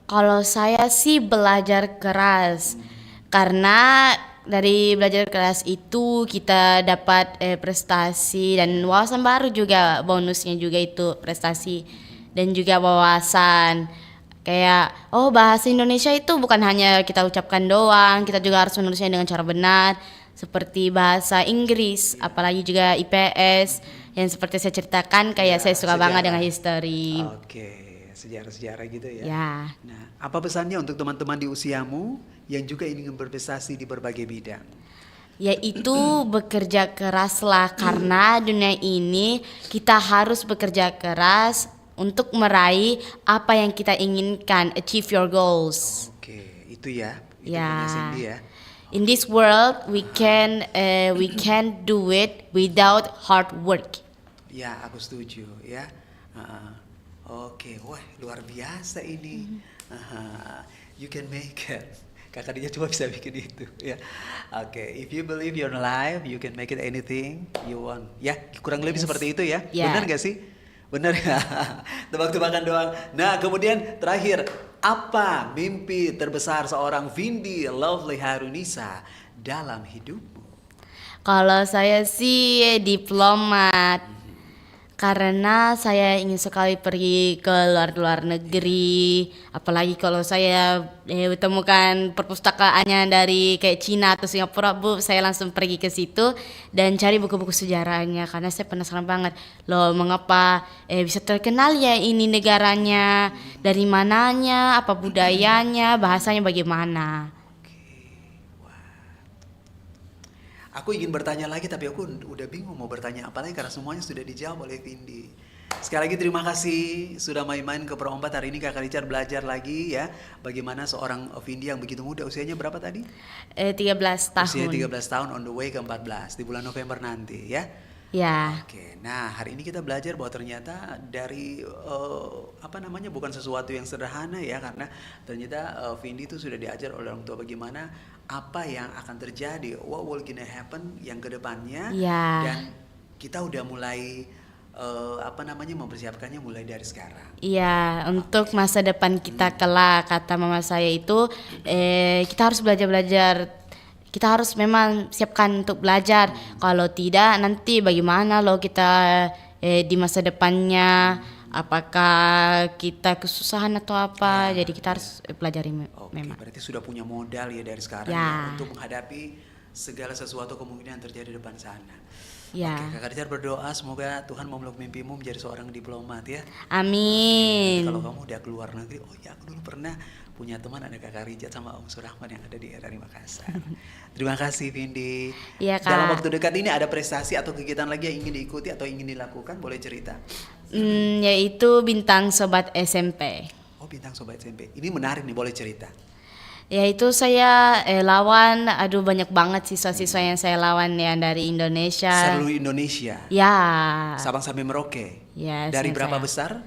J: Kalau saya sih belajar keras. Karena dari belajar keras itu kita dapat prestasi dan wawasan baru juga, bonusnya juga itu prestasi dan juga wawasan. Kayak bahasa Indonesia itu bukan hanya kita ucapkan doang, kita juga harus menulisnya dengan cara benar. Seperti bahasa Inggris, apalagi juga IPS yang seperti saya ceritakan kayak saya suka banget dengan history.
E: Oke, sejarah-sejarah gitu ya.
J: Ya.
E: Nah, apa pesannya untuk teman-teman di usiamu yang juga ingin berprestasi di berbagai bidang?
J: Yaitu bekerja keraslah, karena dunia ini kita harus bekerja keras untuk meraih apa yang kita inginkan, achieve your goals.
E: Oke, itu ya. Itu
J: Ya.
E: punya Cindy ya.
J: In this world we can do it without hard work.
E: Ya, aku setuju ya. Oke, wah luar biasa ini. You can make it. Kakak dia cuma bisa bikin itu ya. Oke, if you believe you're alive, you can make it anything you want. Ya, kurang lebih seperti itu ya.
J: Yeah.
E: Benar gak sih? Benar ya. Tebak-tebakan doang. Nah, kemudian terakhir, apa mimpi terbesar seorang Vindi Lovely Harunisa dalam hidupmu?
J: Kalau saya sih diplomat, karena saya ingin sekali pergi ke luar negeri. Apalagi kalau saya temukan perpustakaannya dari kayak Cina atau Singapura, Bu, saya langsung pergi ke situ dan cari buku-buku sejarahnya, karena saya penasaran banget loh mengapa bisa terkenal ya ini negaranya, dari mananya, apa budayanya, bahasanya bagaimana.
E: Aku ingin bertanya lagi tapi aku udah bingung mau bertanya apa lagi karena semuanya sudah dijawab oleh Vindi. Sekali lagi terima kasih sudah main-main ke Pro 4 hari ini. Kakak Richard belajar lagi ya bagaimana seorang Vindi yang begitu muda, usianya berapa tadi?
J: 13 tahun.
E: Usia 13 tahun on the way ke 14 di bulan November nanti ya.
J: Ya.
E: Oke, nah hari ini kita belajar bahwa ternyata dari bukan sesuatu yang sederhana ya, karena ternyata Vindi itu sudah diajar oleh orang tua bagaimana apa yang akan terjadi, what will gonna happen yang kedepannya, dan kita udah mulai mempersiapkannya mulai dari sekarang.
J: Iya, untuk masa depan kita kelak, kata mama saya itu kita harus belajar. Kita harus memang siapkan untuk belajar. Kalau tidak nanti bagaimana loh kita di masa depannya, apakah kita kesusahan atau apa. Jadi kita harus pelajari memang.
E: Berarti sudah punya modal ya dari sekarang
J: ya,
E: untuk menghadapi segala sesuatu kemungkinan terjadi depan sana.
J: Ya.
E: Oke, Kakak Richard berdoa semoga Tuhan memeluk mimpimu menjadi seorang diplomat ya.
J: Amin.
E: Kalau kamu udah keluar negeri, oh ya aku dulu pernah punya teman ada Kakak Richard sama Om Surahman yang ada di RRI Makassar. Terima kasih Vindi.
J: Iya, Kak.
E: Dalam waktu dekat ini ada prestasi atau kegiatan lagi yang ingin diikuti atau ingin dilakukan, boleh cerita?
J: Yaitu Bintang Sobat SMP.
E: Oh, Bintang Sobat SMP. Ini menarik nih, boleh cerita?
J: Yaitu saya lawan, banyak banget siswa-siswa yang saya lawan yang dari Indonesia.
E: Seluruh Indonesia?
J: Ya.
E: Sabang sampai Merauke?
J: Ya.
E: Dari berapa besar?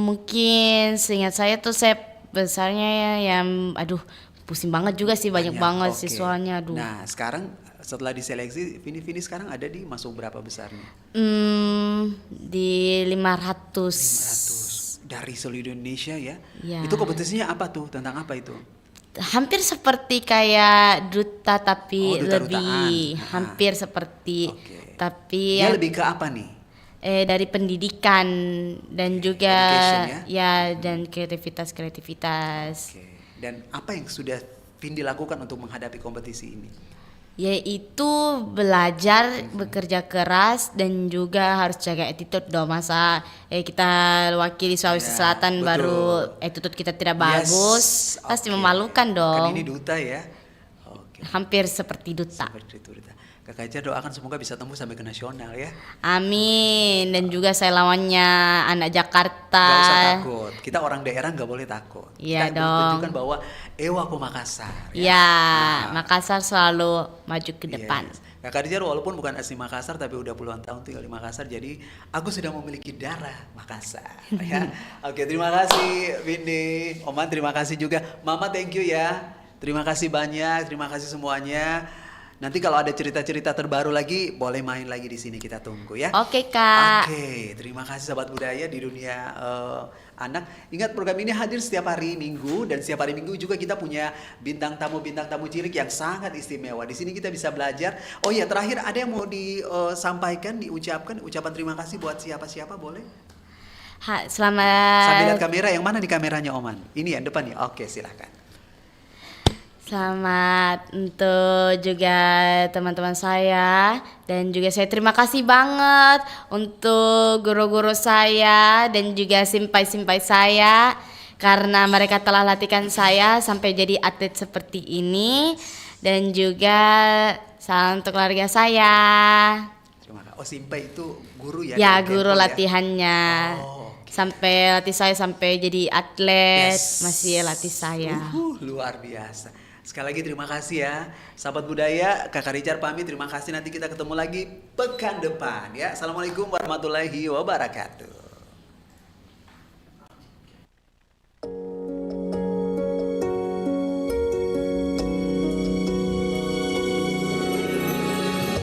J: Mungkin seingat saya tuh saya besarnya yang pusing banget juga sih, banyak banget siswanya.
E: Nah sekarang setelah diseleksi Vindi sekarang ada di masuk berapa besarnya?
J: Di 500
E: dari seluruh Indonesia ya?
J: Ya.
E: Itu kompetisinya apa tuh? Tentang apa itu?
J: Hampir seperti kayak duta tapi lebih hampir seperti tapi
E: ya lebih ke apa nih?
J: Dari pendidikan dan juga
E: ya?
J: Dan kreativitas.
E: Dan apa yang sudah Vindi lakukan untuk menghadapi kompetisi ini?
J: Yaitu belajar, bekerja keras, dan juga harus jaga attitude dong. Masa kita wakili Sulawesi Selatan betul. Baru attitude kita tidak bagus, pasti memalukan dong.
E: Kan ini duta ya?
J: Hampir seperti duta.
E: Kakak Eja doakan semoga bisa tembus sampai ke nasional ya.
J: Amin. Dan juga saya lawannya anak Jakarta.
E: Gak usah takut. Kita orang daerah gak boleh takut.
J: Iya
E: kita
J: dong.
E: tunjukkan bahwa aku Makassar.
J: Ya, Makassar selalu maju ke depan.
E: Kakak Eja walaupun bukan asli Makassar tapi udah puluhan tahun tinggal di Makassar, jadi aku sudah memiliki darah Makassar. Ya. Oke, terima kasih Vindi. Oman terima kasih juga. Mama thank you ya. Terima kasih banyak. Terima kasih semuanya. Nanti kalau ada cerita-cerita terbaru lagi, boleh main lagi di sini, kita tunggu ya.
J: Oke, Kak.
E: Oke, terima kasih sahabat budaya di dunia anak. Ingat program ini hadir setiap hari Minggu, dan setiap hari Minggu juga kita punya bintang tamu cilik yang sangat istimewa. Di sini kita bisa belajar. Oh iya, terakhir ada yang mau disampaikan, diucapkan ucapan terima kasih buat siapa-siapa, boleh?
J: Selamat.
E: Sambil lihat kamera, yang mana di kameranya Oman? Ini yang depan ya. Oke, silakan.
J: Selamat untuk juga teman-teman saya, dan juga saya terima kasih banget untuk guru-guru saya dan juga simpai-simpai saya karena mereka telah latihkan saya sampai jadi atlet seperti ini, dan juga salam untuk keluarga saya.
E: Terima kasih. Oh, simpai itu guru ya?
J: Ya, guru latihannya. Sampai latih saya sampai jadi atlet, masih latih saya.
E: Luar biasa. Sekali lagi terima kasih ya. Sahabat budaya, Kakak Richard pamit. Terima kasih, nanti kita ketemu lagi pekan depan ya. Assalamualaikum warahmatullahi wabarakatuh.